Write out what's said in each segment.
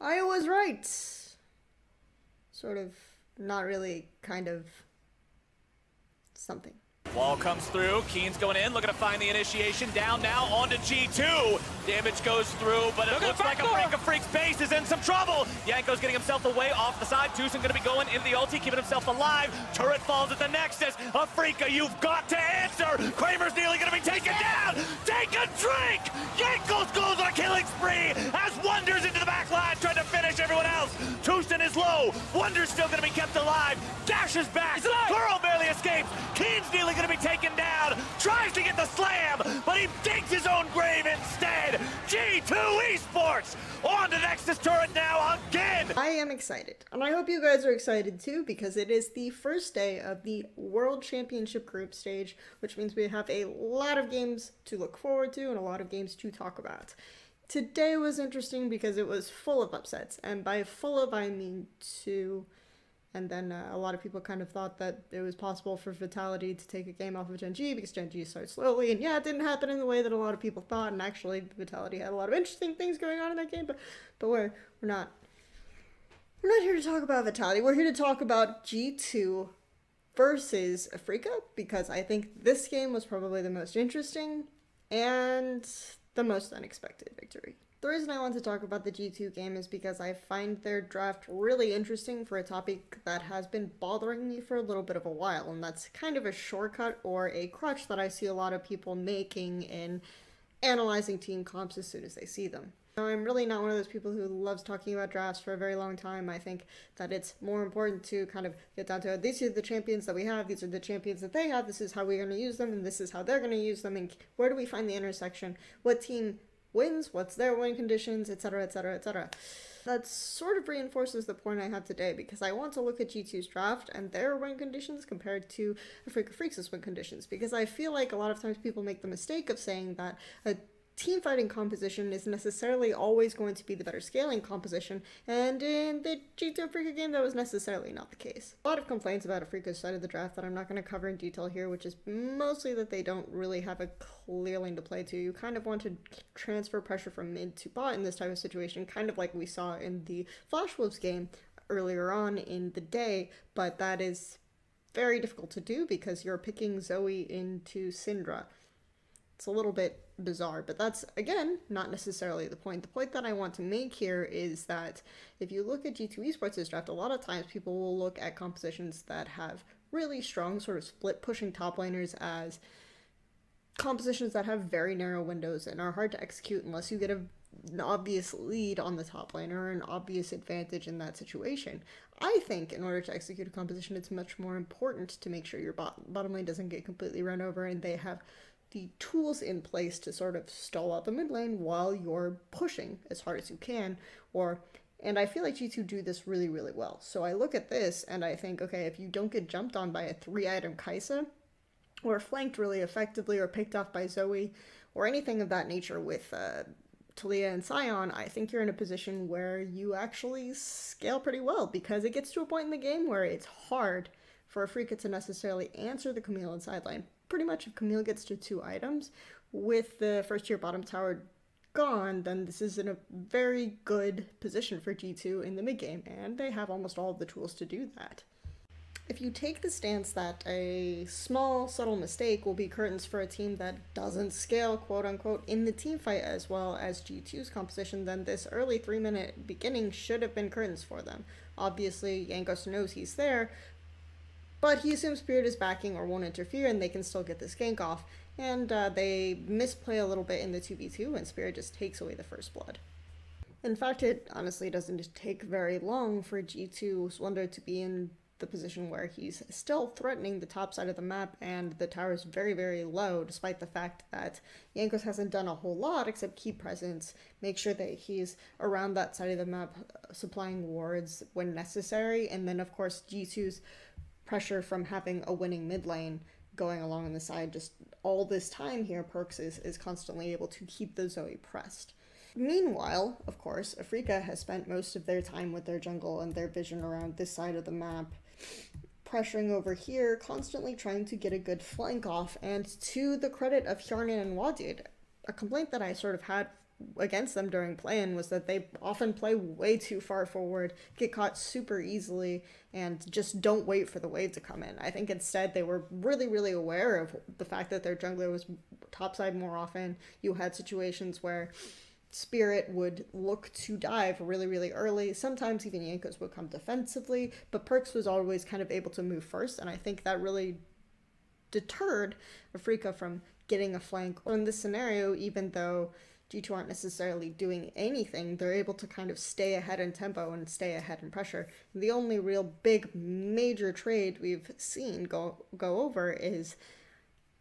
I was right. Sort of, not really, kind of, something. Wall comes through, Keen's going in, looking to find the initiation, down now, onto G2. Damage goes through, but it looks like Afreeca's base is in some trouble. Yanko's getting himself away off the side. Tucson gonna be going into the ulti, keeping himself alive. Turret falls at the Nexus. Afreeca, you've got to answer. Kramer's nearly gonna be taken down. Take a drink! Yanko's goes on a killing spree as Wonder's into the back line, trying to finish everyone else. Tucson is low. Wonder's still gonna be kept alive. Dash is back. Burrow barely escapes. Keen's nearly gonna be taken down. Tries to get the slam, but he digs his own grave instead. G2 Esports on to Nexus turret now again. I am excited, and I hope you guys are excited too, because it is the first day of the World Championship group stage, which means we have a lot of games to look forward to and a lot of games to talk about. Today was interesting because it was full of upsets, and by full of I mean two. And then a lot of people kind of thought that it was possible for Vitality to take a game off of Gen G because Gen G starts slowly. And yeah, it didn't happen in the way that a lot of people thought. And actually, Vitality had a lot of interesting things going on in that game. But we're not here to talk about Vitality. We're here to talk about G2 versus Afreeca, because I think this game was probably the most interesting and the most unexpected victory. The reason I want to talk about the G2 game is because I find their draft really interesting for a topic that has been bothering me for a little bit of a while, and that's kind of a shortcut or a crutch that I see a lot of people making in analyzing team comps as soon as they see them. Now, I'm really not one of those people who loves talking about drafts for a very long time. I think that it's more important to kind of get down to these are the champions that we have, these are the champions that they have, this is how we're going to use them, and this is how they're going to use them, and where do we find the intersection, what team wins, what's their win conditions, etc, etc, etc. That sort of reinforces the point I have today, because I want to look at G2's draft and their win conditions compared to Afreeca Freaks' win conditions, because I feel like a lot of times people make the mistake of saying that a team fighting composition is necessarily always going to be the better scaling composition, and in the G2 Afreeca game that was necessarily not the case. A lot of complaints about Afreeca's side of the draft that I'm not going to cover in detail here, which is mostly that they don't really have a clear lane to play to. You kind of want to transfer pressure from mid to bot in this type of situation, kind of like we saw in the Flash Wolves game earlier on in the day, but that is very difficult to do because you're picking Zoe into Syndra. It's a little bit bizarre, but that's, again, not necessarily the point. The point that I want to make here is that if you look at G2 Esports' draft, a lot of times people will look at compositions that have really strong sort of split pushing top laners as compositions that have very narrow windows and are hard to execute unless you get an obvious lead on the top laner or an obvious advantage in that situation. I think in order to execute a composition, it's much more important to make sure your bottom lane doesn't get completely run over and they have the tools in place to sort of stall out the mid lane while you're pushing as hard as you can, and I feel like G2 do this really, really well. So I look at this and I think, okay, if you don't get jumped on by a 3-item Kai'Sa, or flanked really effectively, or picked off by Zoe, or anything of that nature with Talia and Sion, I think you're in a position where you actually scale pretty well, because it gets to a point in the game where it's hard for Afreeca to necessarily answer the Camille and sideline. Pretty much if Camille gets to 2 items, with the first tier bottom tower gone, then this is in a very good position for G2 in the mid game, and they have almost all of the tools to do that. If you take the stance that a small, subtle mistake will be curtains for a team that doesn't scale, quote-unquote, in the team fight as well as G2's composition, then this early 3-minute beginning should have been curtains for them. Obviously, Yankos knows he's there, but he assumes Spirit is backing or won't interfere, and they can still get this gank off, and they misplay a little bit in the 2v2, and Spirit just takes away the first blood. In fact, it honestly doesn't take very long for G2's Wonder to be in the position where he's still threatening the top side of the map, and the tower is very, very low, despite the fact that Yankos hasn't done a whole lot except keep presence, make sure that he's around that side of the map, supplying wards when necessary, and then of course G2's pressure from having a winning mid lane going along on the side. Just all this time here, Perks is constantly able to keep the Zoe pressed. Meanwhile, of course, Afreeca has spent most of their time with their jungle and their vision around this side of the map, pressuring over here, constantly trying to get a good flank off, and to the credit of Hjarnan and Wadid, a complaint that I sort of had against them during play-in was that they often play way too far forward, get caught super easily, and just don't wait for the wave to come in. I think instead they were really, really aware of the fact that their jungler was topside more often. You had situations where Spirit would look to dive really, really early. Sometimes even Jankos would come defensively, but Perks was always kind of able to move first, and I think that really deterred Afreeca from getting a flank. Or in this scenario, even though G2 aren't necessarily doing anything, they're able to kind of stay ahead in tempo and stay ahead in pressure. The only real big major trade we've seen go over is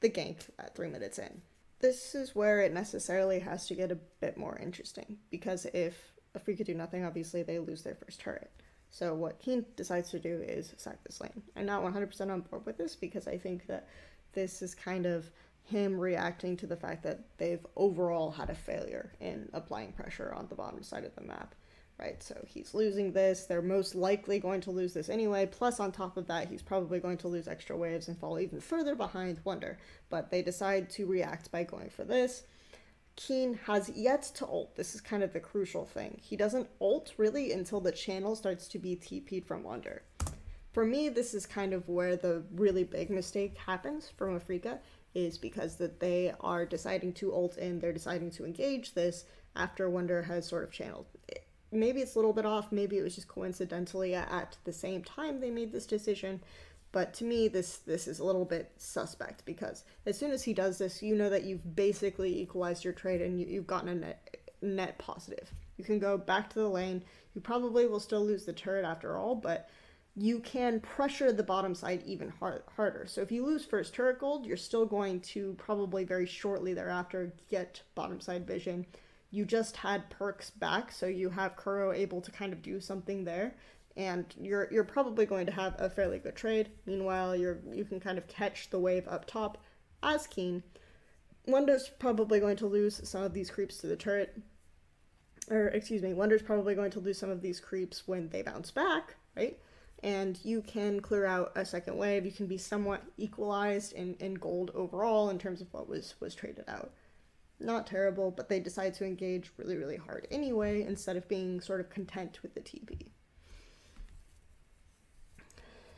the gank at 3 minutes in. This is where it necessarily has to get a bit more interesting, because if Afreeca do nothing, obviously they lose their first turret. So what Keen decides to do is sack this lane. I'm not 100% on board with this, because I think that this is kind of him reacting to the fact that they've overall had a failure in applying pressure on the bottom side of the map, right? So he's losing this, they're most likely going to lose this anyway, plus on top of that, he's probably going to lose extra waves and fall even further behind Wonder, but they decide to react by going for this. Keen has yet to ult. This is kind of the crucial thing. He doesn't ult really until the channel starts to be TP'd from Wonder. For me, this is kind of where the really big mistake happens from Afreeca, is because that they are deciding to ult in, they're deciding to engage this after Wonder has sort of channeled. Maybe it's a little bit off, maybe it was just coincidentally at the same time they made this decision, but to me this is a little bit suspect, because as soon as he does this, you know that you've basically equalized your trade and you've gotten a net positive. You can go back to the lane, you probably will still lose the turret after all, but you can pressure the bottom side even harder. So if you lose first turret gold, you're still going to probably very shortly thereafter get bottom side vision. You just had Perks back, so you have Kuro able to kind of do something there, and you're probably going to have a fairly good trade. Meanwhile, you can kind of catch the wave up top as Keen. Wonder's probably going to lose some of these creeps to the turret, or excuse me, Wonder's probably going to lose some of these creeps when they bounce back, right? And you can clear out a second wave. You can be somewhat equalized in gold overall in terms of what was traded out. Not terrible, but they decide to engage really, really hard anyway, instead of being sort of content with the TP.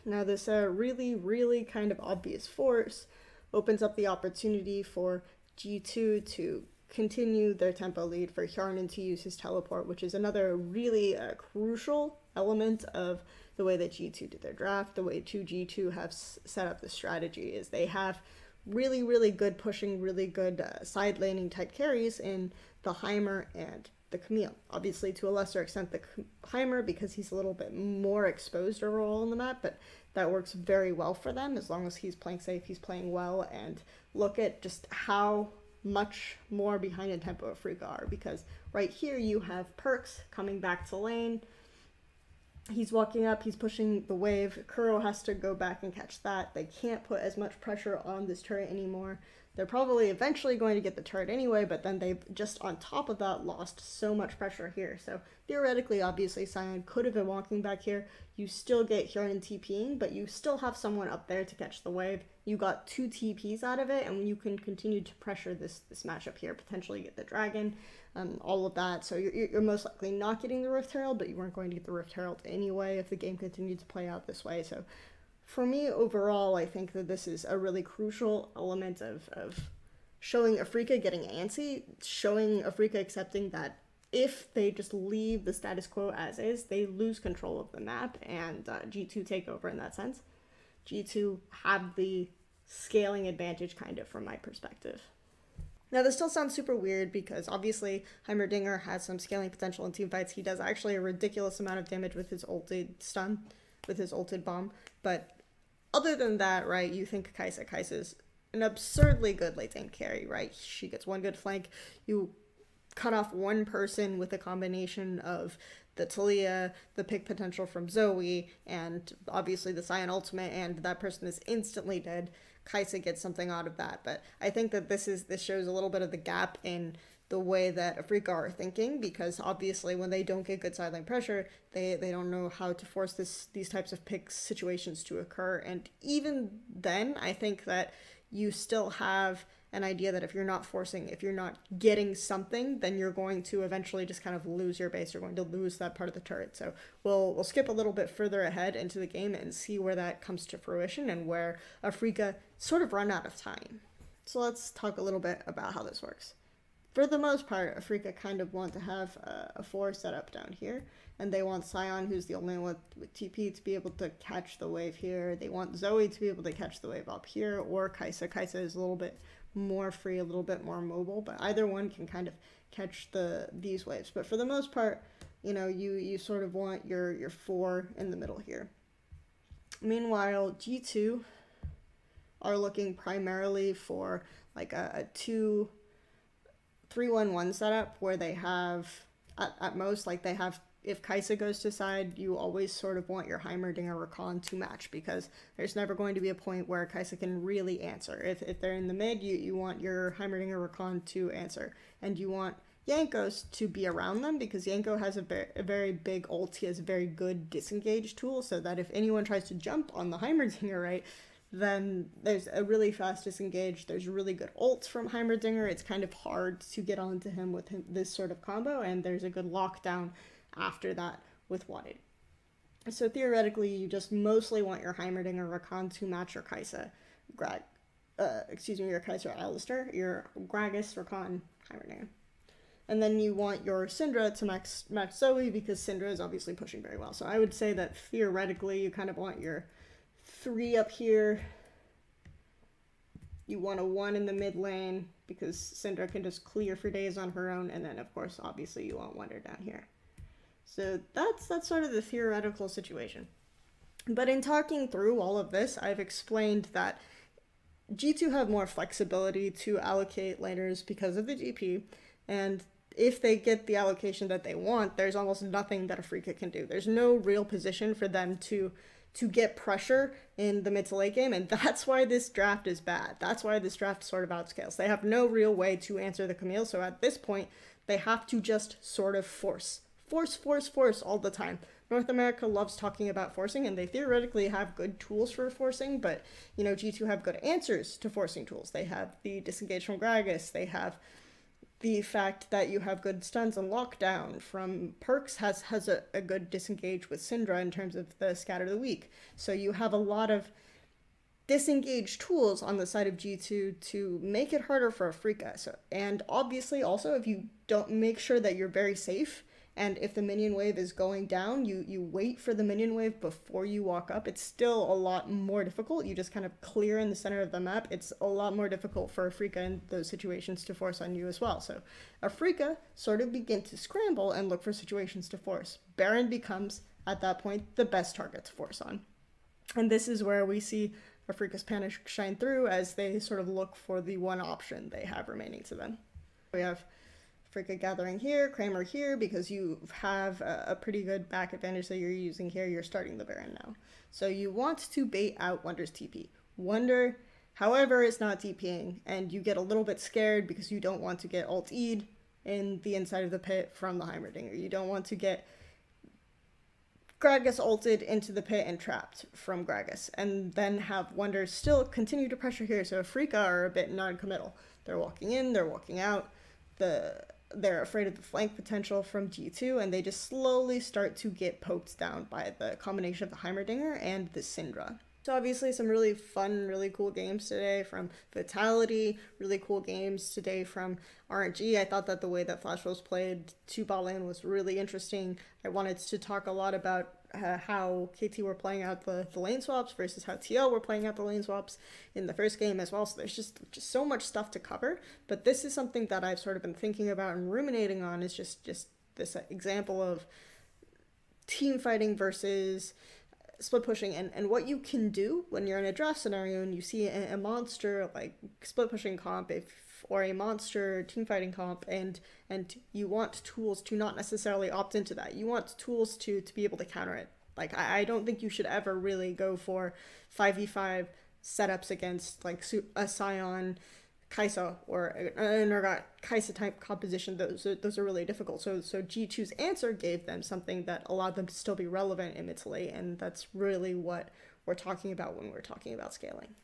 Now this really, really kind of obvious force opens up the opportunity for G2 to continue their tempo lead, for Hjarnan to use his teleport, which is another really crucial element of the way that G2 did their draft. The way G2 have set up the strategy is they have really, really good pushing, really good side laning type carries in the Heimer and the Camille. Obviously, to a lesser extent, the Heimer, because he's a little bit more exposed overall on the map, but that works very well for them as long as he's playing safe, he's playing well. And look at just how much more behind in tempo Afreeca are, because right here you have Perks coming back to lane. He's walking up, he's pushing the wave. Kuro has to go back and catch that. They can't put as much pressure on this turret anymore. They're probably eventually going to get the turret anyway, but then they've just on top of that lost so much pressure here. So theoretically, obviously, Sion could have been walking back here. You still get Hjarnan TPing, but you still have someone up there to catch the wave. You got 2 TPs out of it, and you can continue to pressure this matchup here, potentially get the dragon, all of that. So you're most likely not getting the Rift Herald, but you weren't going to get the Rift Herald anyway if the game continued to play out this way. So for me, overall, I think that this is a really crucial element of showing Afreeca getting antsy, showing Afreeca accepting that if they just leave the status quo as is, they lose control of the map, and G2 take over in that sense. G2 have the scaling advantage, kind of, from my perspective. Now, this still sounds super weird because obviously Heimerdinger has some scaling potential in teamfights. He does actually a ridiculous amount of damage with his ulted stun, with his ulted bomb, but other than that, right, you think Kai'Sa's an absurdly good late game carry, right? She gets one good flank, you cut off one person with a combination of the Talia, the pick potential from Zoe, and obviously the Sion ultimate, and that person is instantly dead. Kai'Sa gets something out of that, but I think that this shows a little bit of the gap in the way that Afreeca are thinking, because obviously when they don't get good sideline pressure, they don't know how to force these types of pick situations to occur. And even then, I think that you still have an idea that if you're not forcing, if you're not getting something, then you're going to eventually just kind of lose your base. You're going to lose that part of the turret. So we'll skip a little bit further ahead into the game and see where that comes to fruition and where Afreeca sort of run out of time. So let's talk a little bit about how this works. For the most part, Afreeca kind of want to have a 4 setup down here, and they want Sion, who's the only one with TP, to be able to catch the wave here. They want Zoe to be able to catch the wave up here, or Kai'Sa. Kai'Sa is a little bit more free, a little bit more mobile, but either one can kind of catch these waves. But for the most part, you know, you sort of want your 4 in the middle here. Meanwhile, G2 are looking primarily for like a 2-3-1-1 setup where they have, at most, like they have, if Kai'Sa goes to side, you always sort of want your Heimerdinger Rakan to match, because there's never going to be a point where Kai'Sa can really answer. If they're in the mid, you want your Heimerdinger Rakan to answer, and you want Jankos to be around them, because Janko has a very big ult. He has a very good disengage tool, so that if anyone tries to jump on the Heimerdinger, right, then there's a really fast disengage. There's really good ults from Heimerdinger. It's kind of hard to get onto him with this sort of combo, and there's a good lockdown after that with Wanted. So theoretically, you just mostly want your Heimerdinger Rakan to match your Kai'Sa, your Kai'Sa Alistar, your Gragas, Rakan, Heimerdinger. And then you want your Syndra to match Zoe, because Syndra is obviously pushing very well. So I would say that theoretically, you kind of want your 3 up here. You want a 1 in the mid lane, because Syndra can just clear for days on her own. And then, of course, obviously, you want Wonder down here. So that's sort of the theoretical situation. But in talking through all of this, I've explained that G2 have more flexibility to allocate laners because of the GP, and if they get the allocation that they want, there's almost nothing that Afreeca can do. There's no real position for them to get pressure in the mid to late game, and that's why this draft is bad. That's why this draft sort of outscales. They have no real way to answer the Camille, so at this point, they have to just sort of force all the time. North America loves talking about forcing, and they theoretically have good tools for forcing, but, you know, G2 have good answers to forcing tools. They have the disengage from Gragas, they have the fact that you have good stuns and lockdown from Perks has a good disengage with Syndra in terms of the scatter of the weak. So you have a lot of disengage tools on the side of G2 to make it harder for Afreeca. So, and obviously also, if you don't make sure that you're very safe, and if the minion wave is going down, you wait for the minion wave before you walk up, it's still a lot more difficult. You just kind of clear in the center of the map. It's a lot more difficult for Afreeca in those situations to force on you as well. So Afreeca sort of begin to scramble and look for situations to force. Baron becomes, at that point, the best target to force on. And this is where we see Afreeca's panic shine through as they sort of look for the one option they have remaining to them. We have Afreeca gathering here, Kramer here, because you have a pretty good back advantage that you're using here. You're starting the Baron now. So you want to bait out Wonder's TP. Wonder, however, is not TPing, and you get a little bit scared because you don't want to get ult-E'd in the inside of the pit from the Heimerdinger. You don't want to get Gragas ulted into the pit and trapped from Gragas, and then have Wonder still continue to pressure here. So Afreeca are a bit non-committal. They're walking in, they're walking out. They're afraid of the flank potential from G2, and they just slowly start to get poked down by the combination of the Heimerdinger and the Syndra. So obviously some really fun, really cool games today from Vitality, really cool games today from RNG. I thought that the way that Flash was played to bot lane was really interesting. I wanted to talk a lot about how KT were playing out the lane swaps versus how TL were playing out the lane swaps in the first game as well. So there's just so much stuff to cover. But this is something that I've sort of been thinking about and ruminating on, is just this example of team fighting versus split pushing, and what you can do when you're in a draft scenario and you see a monster like split pushing comp or a monster team fighting comp, and you want tools to not necessarily opt into that. You want tools to be able to counter it. Like, I don't think you should ever really go for 5v5 setups against like a Sion, Kai'Sa, or an Urgot Kai'Sa type composition. Those are really difficult. So G2's answer gave them something that allowed them to still be relevant in mid to late, and that's really what we're talking about when we're talking about scaling.